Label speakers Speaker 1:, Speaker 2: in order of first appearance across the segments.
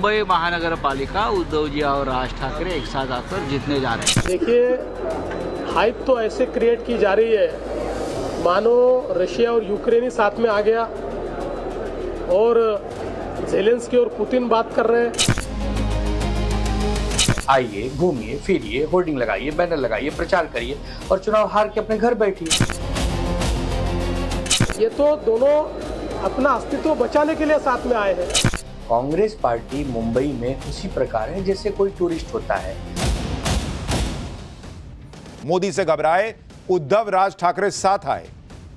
Speaker 1: मुंबई महानगर पालिका उद्धव जी और राज ठाकरे एक साथ आकर जीतने जा रहे हैं।
Speaker 2: देखिए, हाइप तो ऐसे क्रिएट की जा रही है मानो रशिया और यूक्रेन ही साथ में आ गया और ज़ेलेंस्की और पुतिन बात कर रहे हैं।
Speaker 3: आइए, घूमिए, फिरिए, होर्डिंग लगाइए, बैनर लगाइए, प्रचार करिए और चुनाव हार के अपने घर बैठिए।
Speaker 2: ये तो दोनों अपना अस्तित्व बचाने के लिए साथ में आए हैं।
Speaker 3: कांग्रेस पार्टी मुंबई में उसी प्रकार है जैसे कोई टूरिस्ट होता है।
Speaker 4: मोदी से घबराए उद्धव, राज ठाकरे साथ आए।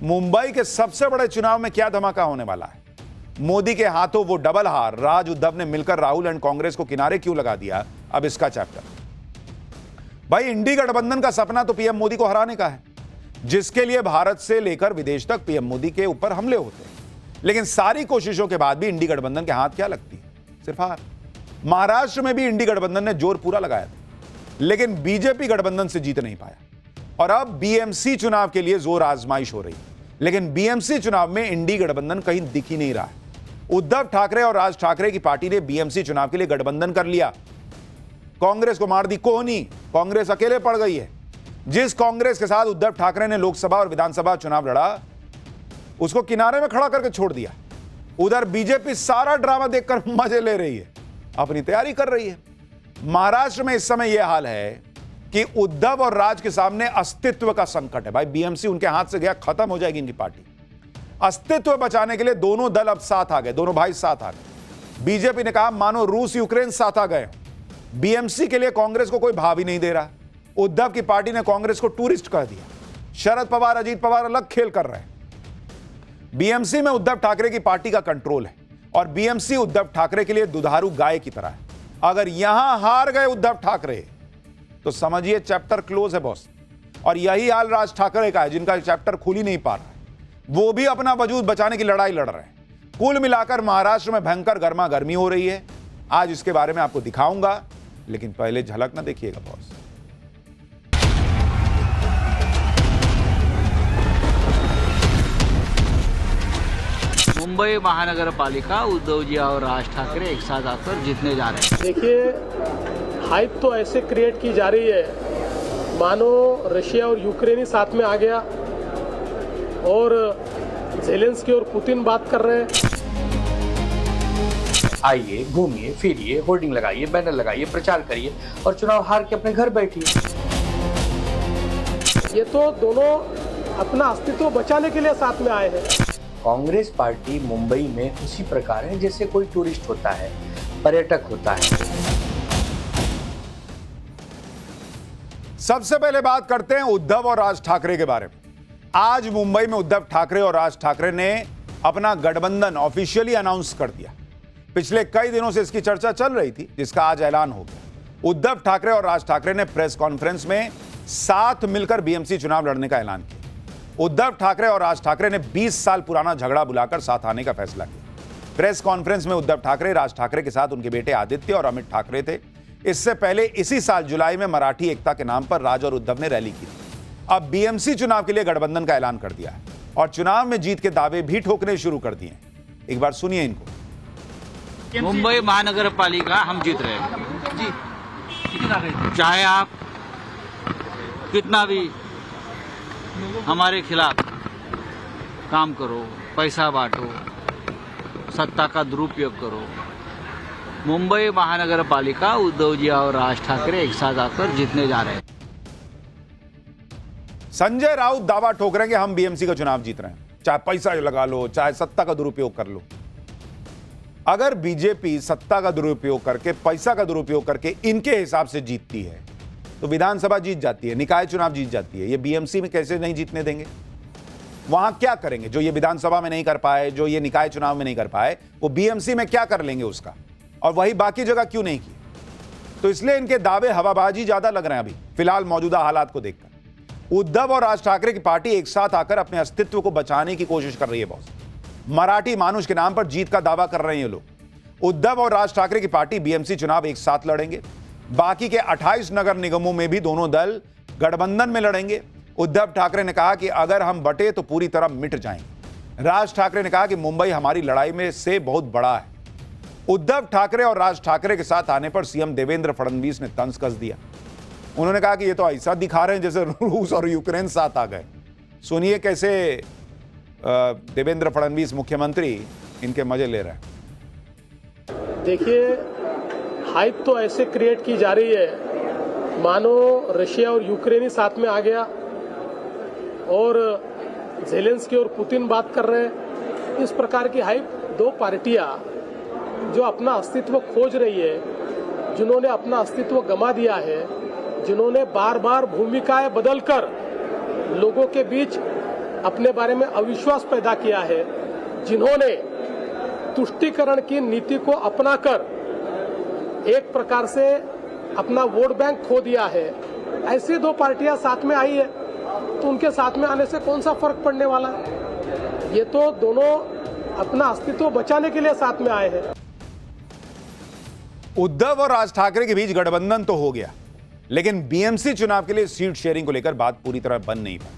Speaker 4: मुंबई के सबसे बड़े चुनाव में क्या धमाका होने वाला है? मोदी के हाथों वो डबल हार, राज उद्धव ने मिलकर राहुल एंड कांग्रेस को किनारे क्यों लगा दिया? अब इसका चैप्टर। भाई, इंडी गठबंधन का सपना तो पीएम मोदी को हराने का है, जिसके लिए भारत से लेकर विदेश तक पीएम मोदी के ऊपर हमले होते हैं। लेकिन सारी कोशिशों के बाद भी इंडी गठबंधन के हाथ क्या लगती है? सिर्फ हार। महाराष्ट्र में भी इंडी गठबंधन ने जोर पूरा लगाया था, लेकिन बीजेपी गठबंधन से जीत नहीं पाया। और अब बीएमसी चुनाव के लिए जोर आजमाइश हो रही है, लेकिन बीएमसी चुनाव में इंडी गठबंधन कहीं दिख ही नहीं रहा है। उद्धव ठाकरे और राज ठाकरे की पार्टी ने बीएमसी चुनाव के लिए गठबंधन कर लिया, कांग्रेस को मार दी कोहनी, कांग्रेस अकेले पड़ गई है। जिस कांग्रेस के साथ उद्धव ठाकरे ने लोकसभा और विधानसभा चुनाव लड़ा, उसको किनारे में खड़ा करके छोड़ दिया। उधर बीजेपी सारा ड्रामा देखकर मजे ले रही है, अपनी तैयारी कर रही है। महाराष्ट्र में इस समय यह हाल है कि उद्धव और राज के सामने अस्तित्व का संकट है। भाई, बीएमसी उनके हाथ से गया, खत्म हो जाएगी इनकी पार्टी। अस्तित्व बचाने के लिए दोनों दल अब साथ आ गए, दोनों भाई साथ आ गए। बीजेपी ने कहा मानो रूस यूक्रेन साथ आ गए। बीएमसी के लिए कांग्रेस को कोई भाव ही नहीं दे रहा। उद्धव की पार्टी ने कांग्रेस को टूरिस्ट कह दिया। शरद पवार, अजीत पवार अलग खेल कर रहे हैं। बीएमसी में उद्धव ठाकरे की पार्टी का कंट्रोल है और बीएमसी उद्धव ठाकरे के लिए दुधारू गाय की तरह है। अगर यहां हार गए उद्धव ठाकरे तो समझिए चैप्टर क्लोज है बॉस। और यही हाल राज ठाकरे का है, जिनका चैप्टर खुल ही नहीं पा रहा है। वो भी अपना वजूद बचाने की लड़ाई लड़ रहे हैं। कुल मिलाकर महाराष्ट्र में भयंकर गर्मा गर्मी हो रही है। आज इसके बारे में आपको दिखाऊंगा, लेकिन पहले झलक ना देखिएगा बॉस।
Speaker 1: मुंबई महानगर पालिका उद्धव जी और राज ठाकरे एक साथ आकर जीतने जा रहे हैं।
Speaker 2: देखिए, हाइप तो ऐसे क्रिएट की जा रही है मानो रशिया और यूक्रेन ही साथ में आ गया और ज़ेलेंस्की और पुतिन बात कर रहे हैं।
Speaker 3: आइए, घूमिए, फिरिए, होर्डिंग लगाइए, बैनर लगाइए, प्रचार करिए और चुनाव हार के अपने घर बैठिए।
Speaker 2: ये तो दोनों अपना अस्तित्व बचाने के लिए साथ में आए हैं।
Speaker 3: कांग्रेस पार्टी मुंबई में उसी प्रकार है जैसे कोई टूरिस्ट होता है, पर्यटक होता है।
Speaker 4: सबसे पहले बात करते हैं उद्धव और राज ठाकरे के बारे में। आज मुंबई में उद्धव ठाकरे और राज ठाकरे ने अपना गठबंधन ऑफिशियली अनाउंस कर दिया। पिछले कई दिनों से इसकी चर्चा चल रही थी, जिसका आज ऐलान हो गया। उद्धव ठाकरे और राज ठाकरे ने प्रेस कॉन्फ्रेंस में साथ मिलकर बीएमसी चुनाव लड़ने का ऐलान किया। उद्धव ठाकरे और राज ठाकरे ने 20 साल पुराना झगड़ा बुलाकर साथ आने का फैसला किया। प्रेस कॉन्फ्रेंस में उद्धव ठाकरे, राज ठाकरे के साथ उनके बेटे आदित्य और अमित ठाकरे थे। इससे पहले इसी साल जुलाई में मराठी एकता के नाम पर राज और उद्धव ने रैली की। अब बीएमसी चुनाव के लिए गठबंधन का ऐलान कर दिया है और चुनाव में जीत के दावे भी ठोकने शुरू कर दिए। एक बार सुनिए इनको।
Speaker 1: मुंबई महानगर पालिका हम जीत रहे हैं जी, चाहे आप कितना भी हमारे खिलाफ काम करो, पैसा बांटो, सत्ता का दुरुपयोग करो, मुंबई महानगर पालिका उद्धव जी और राज ठाकरे एक साथ आकर जीतने जा रहे हैं।
Speaker 4: संजय राउत दावा ठोक रहे हैं कि हम बीएमसी का चुनाव जीत रहे हैं, चाहे पैसा लगा लो, चाहे सत्ता का दुरुपयोग कर लो। अगर बीजेपी सत्ता का दुरुपयोग करके, पैसा का दुरुपयोग करके इनके हिसाब से जीतती है तो विधानसभा जीत जाती है, निकाय चुनाव जीत जाती है। ये बीएमसी में कैसे नहीं जीतने देंगे? वहां क्या करेंगे जो ये विधानसभा में नहीं कर पाए, जो ये निकाय चुनाव में नहीं कर पाए, वो बीएमसी में क्या कर लेंगे उसका? और वही बाकी जगह क्यों नहीं की? तो इसलिए इनके दावे हवाबाजी ज्यादा लग रहे हैं अभी फिलहाल मौजूदा हालात को देखकर। उद्धव और राज ठाकरे की पार्टी एक साथ आकर अपने अस्तित्व को बचाने की कोशिश कर रही है बॉस। मराठी मानुष के नाम पर जीत का दावा कर रहे हैं ये लोग। उद्धव और राज ठाकरे की पार्टी बीएमसी चुनाव एक साथ लड़ेंगे। बाकी के 28 नगर निगमों में भी दोनों दल गठबंधन में लड़ेंगे। उद्धव ठाकरे ने कहा कि अगर हम बटे तो पूरी तरह मिट जाएंगे। राज ठाकरे ने कहा कि मुंबई हमारी लड़ाई में से बहुत बड़ा है। उद्धव ठाकरे और राज ठाकरे के साथ आने पर सीएम देवेंद्र फडणवीस ने तंज कस दिया। उन्होंने कहा कि ये तो ऐसा दिखा रहे हैं जैसे रूस और यूक्रेन साथ आ गए। सुनिए कैसे देवेंद्र फडणवीस मुख्यमंत्री इनके मजे ले रहे हैं।
Speaker 2: देखिए, हाइप तो ऐसे क्रिएट की जा रही है मानो रशिया और यूक्रेन ही साथ में आ गया और ज़ेलेंस्की और पुतिन बात कर रहे हैं। इस प्रकार की हाइप दो पार्टियां जो अपना अस्तित्व खोज रही है, जिन्होंने अपना अस्तित्व गंवा दिया है, जिन्होंने बार बार भूमिकाएं बदलकर लोगों के बीच अपने बारे में अविश्वास पैदा किया है, जिन्होंने तुष्टीकरण की नीति को अपनाकर एक प्रकार से अपना वोट बैंक खो दिया है, ऐसी दो पार्टियां साथ में आई है तो उनके साथ में आने से कौन सा फर्क पड़ने वाला है। ये तो दोनों अपना अस्तित्व बचाने के लिए साथ में आए हैं।
Speaker 4: उद्धव और राज ठाकरे के बीच गठबंधन तो हो गया, लेकिन बीएमसी चुनाव के लिए सीट शेयरिंग को लेकर बात पूरी तरह बन नहीं पाई।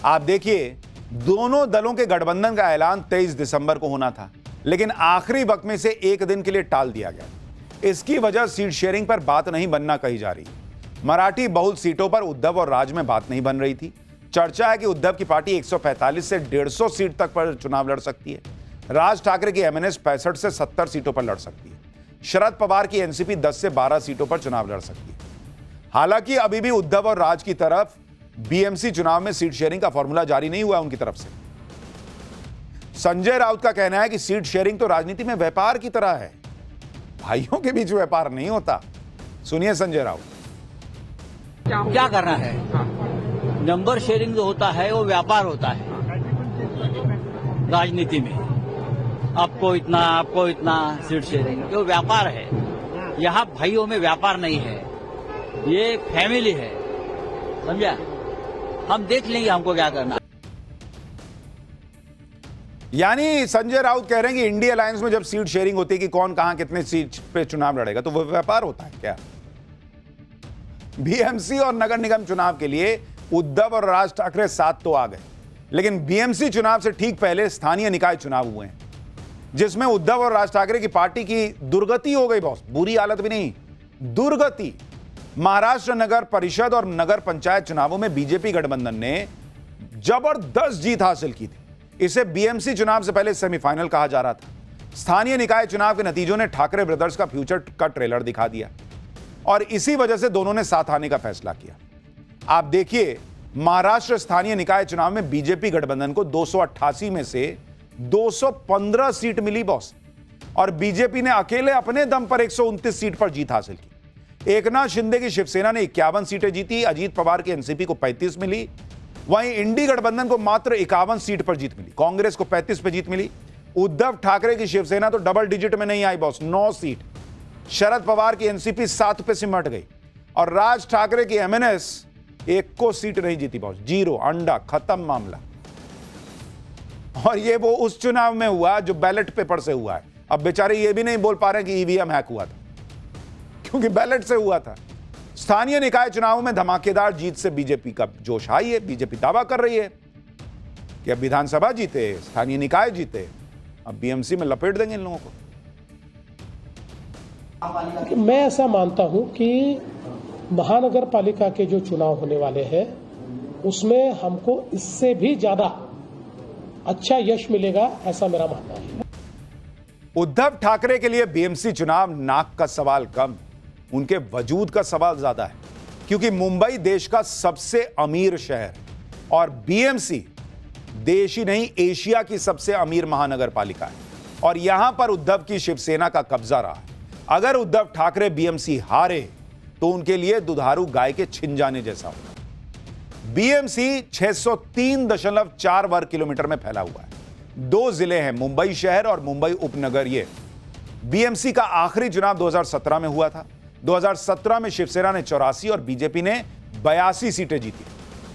Speaker 4: आप देखिए, दोनों दलों के गठबंधन का ऐलान 23 दिसंबर को होना था, लेकिन आखिरी वक्त में से एक दिन के लिए टाल दिया गया। इसकी वजह सीट शेयरिंग पर बात नहीं बनना कही जा रही। मराठी बहुल सीटों पर उद्धव और राज में बात नहीं बन रही थी। चर्चा है कि उद्धव की पार्टी 145 से 150 सीट तक पर चुनाव लड़ सकती है। राज ठाकरे की एमएनएस 65 से 70 सीटों पर लड़ सकती है। शरद पवार की एनसीपी 10 से 12 सीटों पर चुनाव लड़ सकती है। हालांकि अभी भी उद्धव और राज की तरफ बीएमसी चुनाव में सीट शेयरिंग का फॉर्मूला जारी नहीं हुआ उनकी तरफ से। संजय राउत का कहना है कि सीट शेयरिंग तो राजनीति में व्यापार की तरह है, भाइयों के बीच व्यापार नहीं होता। सुनिए संजय राउत।
Speaker 1: क्या करना है? नंबर शेयरिंग जो होता है वो व्यापार होता है राजनीति में। आपको इतना सीट शेयरिंग जो व्यापार है। यहाँ भाइयों में व्यापार नहीं है, ये फैमिली है, समझा? हम देख लेंगे हमको क्या करना।
Speaker 4: यानी संजय राउत कह रहे हैं कि इंडिया अलायंस में जब सीट शेयरिंग होती है कि कौन कहां कितने सीट पे चुनाव लड़ेगा, तो वो व्यापार होता है क्या? बीएमसी और नगर निगम चुनाव के लिए उद्धव और राज ठाकरे साथ तो आ गए, लेकिन बीएमसी चुनाव से ठीक पहले स्थानीय निकाय चुनाव हुए हैं, जिसमें उद्धव और राज ठाकरे की पार्टी की दुर्गति हो गई। बॉस, बुरी हालत भी नहीं, दुर्गति। महाराष्ट्र नगर परिषद और नगर पंचायत चुनावों में बीजेपी गठबंधन ने जबरदस्त जीत हासिल की थी। इसे बीएमसी चुनाव से पहले सेमीफाइनल कहा जा रहा था। स्थानीय निकाय चुनाव के नतीजों ने ठाकरे ब्रदर्स का फ्यूचर का ट्रेलर दिखा दिया और इसी वजह से दोनों ने साथ आने का फैसला किया। आप देखिए, महाराष्ट्र स्थानीय निकाय चुनाव में बीजेपी गठबंधन को 288 में से 215 सीट मिली बॉस, और बीजेपी ने अकेले अपने दम पर 129 सीट पर जीत हासिल की। एकनाथ शिंदे की शिवसेना ने 51 सीटें जीती, अजीत पवार की एनसीपी को 35 मिली, वहीं इंडी गठबंधन को मात्र 51 सीट पर जीत मिली, कांग्रेस को 35 पर जीत मिली। उद्धव ठाकरे की शिवसेना तो डबल डिजिट में नहीं आई बॉस, 9 सीट। शरद पवार की एनसीपी 7 पे सिमट गई और राज ठाकरे की एमएनएस 1 को सीट नहीं जीती बॉस, 0, अंडा, खत्म मामला। और ये वो उस चुनाव में हुआ जो बैलेट पेपर से हुआ है। अब बेचारे ये भी नहीं बोल पा रहे कि ईवीएम हैक हुआ था, क्योंकि बैलेट से हुआ था। स्थानीय निकाय चुनावों में धमाकेदार जीत से बीजेपी का जोश हाई है। बीजेपी दावा कर रही है कि अब विधानसभा जीते, स्थानीय निकाय जीते, अब बीएमसी में लपेट देंगे इन लोगों को।
Speaker 2: मैं ऐसा मानता हूं कि महानगर पालिका के जो चुनाव होने वाले हैं उसमें हमको इससे भी ज्यादा अच्छा यश मिलेगा, ऐसा मेरा मानना है।
Speaker 4: उद्धव ठाकरे के लिए बीएमसी चुनाव नाक का सवाल कम, उनके वजूद का सवाल ज्यादा है, क्योंकि मुंबई देश का सबसे अमीर शहर और बीएमसी देश ही नहीं एशिया की सबसे अमीर महानगर पालिका है, और यहां पर उद्धव की शिवसेना का कब्जा रहा है। अगर उद्धव ठाकरे बीएमसी हारे तो उनके लिए दुधारू गाय के छिन जाने जैसा होगा। बीएमसी 603.4 वर्ग किलोमीटर में फैला हुआ है। 2 जिले हैं, मुंबई शहर और मुंबई उपनगर। ये बीएमसी का आखिरी चुनाव 2017 में हुआ था। 2017 में शिवसेना ने 84 और बीजेपी ने 82 सीटें जीती।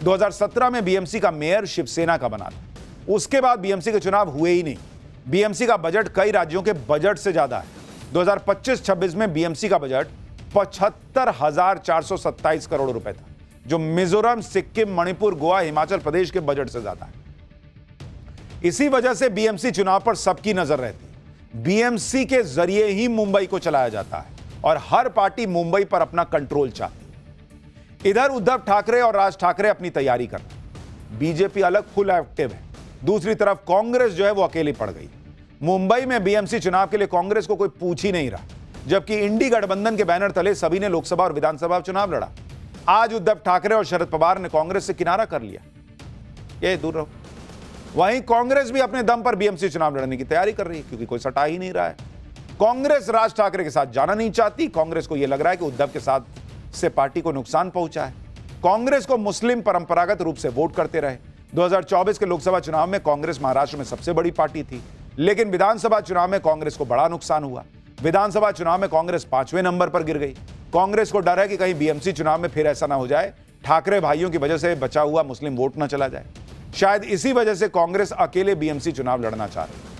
Speaker 4: 2017 में बीएमसी का मेयर शिवसेना का बना था। उसके बाद बीएमसी के चुनाव हुए ही नहीं। बीएमसी का बजट कई राज्यों के बजट से ज्यादा है। 2025-26 में बीएमसी का बजट 75,427 करोड़ रुपए था, जो मिजोरम, सिक्किम, मणिपुर, गोवा, हिमाचल प्रदेश के बजट से ज्यादा है। इसी वजह से बीएमसी चुनाव पर सबकी नजर रहती है। बीएमसी के जरिए ही मुंबई को चलाया जाता है और हर पार्टी मुंबई पर अपना कंट्रोल चाहती है। इधर उद्धव ठाकरे और राज ठाकरे अपनी तैयारी कर रहे हैं, बीजेपी अलग फुल एक्टिव है, दूसरी तरफ कांग्रेस जो है वो अकेली पड़ गई। मुंबई में बीएमसी चुनाव के लिए कांग्रेस को कोई पूछ ही नहीं रहा, जबकि इंडी गठबंधन के बैनर तले सभी ने लोकसभा और विधानसभा चुनाव लड़ा। आज उद्धव ठाकरे और शरद पवार ने कांग्रेस से किनारा कर लिया, ये दूर रहो। वहीं कांग्रेस भी अपने दम पर बीएमसी चुनाव लड़ने की तैयारी कर रही है, क्योंकि कोई सटा ही नहीं रहा है। कांग्रेस राज ठाकरे के साथ जाना नहीं चाहती। कांग्रेस को यह लग रहा है कि उद्धव के साथ से पार्टी को नुकसान पहुंचा है। कांग्रेस को मुस्लिम परंपरागत रूप से वोट करते रहे। 2024 के लोकसभा चुनाव में कांग्रेस महाराष्ट्र में सबसे बड़ी पार्टी थी, लेकिन विधानसभा चुनाव में कांग्रेस को बड़ा नुकसान हुआ। विधानसभा चुनाव में कांग्रेस 5वें नंबर पर गिर गई। कांग्रेस को डर है कि कहीं बीएमसी चुनाव में फिर ऐसा ना हो जाए, ठाकरे भाइयों की वजह से बचा हुआ मुस्लिम वोट न चला जाए। शायद इसी वजह से कांग्रेस अकेले बीएमसी चुनाव लड़ना चाह रही है।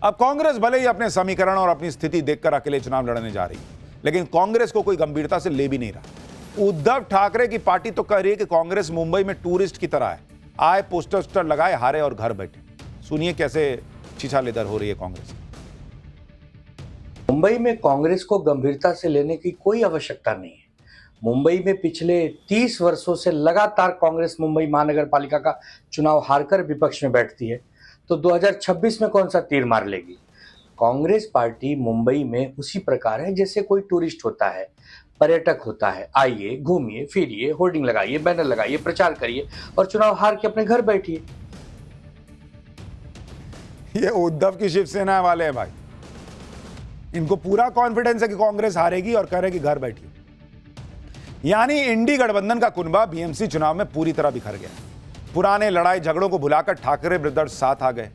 Speaker 4: अब कांग्रेस भले ही अपने समीकरण और अपनी स्थिति देखकर अकेले चुनाव लड़ने जा रही है, लेकिन कांग्रेस को कोई गंभीरता से ले भी नहीं रहा। उद्धव ठाकरे की पार्टी तो कह रही है कि कांग्रेस मुंबई में टूरिस्ट की तरह है, आए पोस्टर लगाए, हारे और घर बैठे। सुनिए कैसे छीछालेदर हो रही है कांग्रेस।
Speaker 3: मुंबई में कांग्रेस को गंभीरता से लेने की कोई आवश्यकता नहीं है। मुंबई में पिछले 30 वर्षों से लगातार कांग्रेस मुंबई महानगर पालिका का चुनाव हारकर विपक्ष में बैठती है, तो 2026 में कौन सा तीर मार लेगी। कांग्रेस पार्टी मुंबई में उसी प्रकार है जैसे कोई टूरिस्ट होता है, पर्यटक होता है। आइए, घूमिए, फिरिए, होर्डिंग लगाइए, बैनर लगाइए, प्रचार करिए और चुनाव हार के अपने घर बैठिए।
Speaker 4: ये उद्धव की शिवसेना वाले हैं भाई, इनको पूरा कॉन्फिडेंस है कि कांग्रेस हारेगी और कह रहे कि घर बैठिए। यानी इंडी गठबंधन का कुनबा बीएमसी चुनाव में पूरी तरह बिखर गया। पुराने लड़ाई झगड़ों को भुलाकर ठाकरे ब्रदर्स साथ आ गए।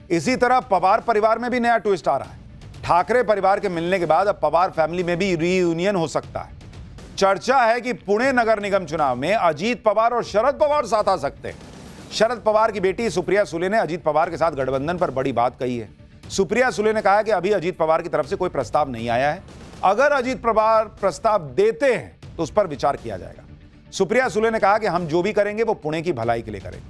Speaker 4: इसी तरह पवार परिवार में भी नया ट्विस्ट आ रहा है। ठाकरे परिवार के मिलने के बाद अब पवार फैमिली में भी रीयूनियन हो सकता है। चर्चा है कि पुणे नगर निगम चुनाव में अजीत पवार और शरद पवार साथ आ सकते हैं। शरद पवार की बेटी सुप्रिया सुले ने अजीत पवार के साथ गठबंधन पर बड़ी बात कही है। सुप्रिया सुले ने कहा कि अभी अजीत पवार की तरफ से कोई प्रस्ताव नहीं आया है, अगर अजीत पवार प्रस्ताव देते हैं तो उस पर विचार किया जाएगा। सुप्रिया सुले ने कहा कि हम जो भी करेंगे वो पुणे की भलाई के लिए करेंगे।